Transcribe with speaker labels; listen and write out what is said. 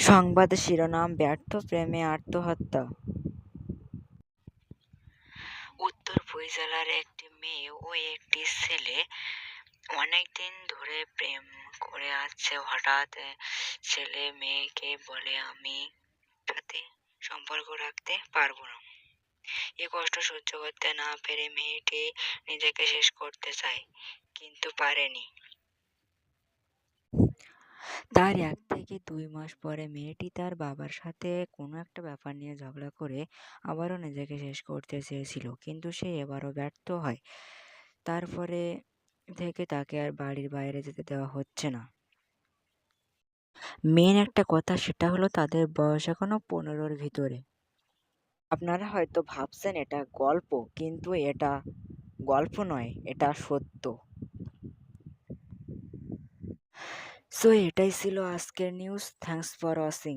Speaker 1: সংবাদ শিরোনাম: ব্যর্থ প্রেমে আত্মহত্যা। উত্তর ফয়সালার একটি মেয়ে ও একটি ছেলে অনেকদিন ধরে প্রেম করে আসছে। হঠাৎ ছেলে মেয়েকে বলে, আমি সাথে সম্পর্ক রাখতে পারবো না। এ কষ্ট সহ্য করতে না পেরে মেয়েটি নিজেকে শেষ করতে চায়, কিন্তু পারেনি। তার 1 থেকে 2 মাস পরে মেয়েটি তার বাবার সাথে কোনো একটা ব্যাপার নিয়ে ঝগড়া করে আবারও নিজেকে শেষ করতে চেয়েছিল, কিন্তু সে এবারও ব্যর্থ হয়। তারপরে থেকে তাকে আর বাড়ির বাইরে যেতে দেওয়া হচ্ছে না। মেন একটা কথা, সেটা হলো তাদের বয়স এখনো 15-র ভিতরে। আপনারা হয়তো ভাবছেন এটা গল্প, কিন্তু এটা গল্প নয়, এটা সত্য। সো এটাই ছিল আজকের নিউজ। Thanks for watching.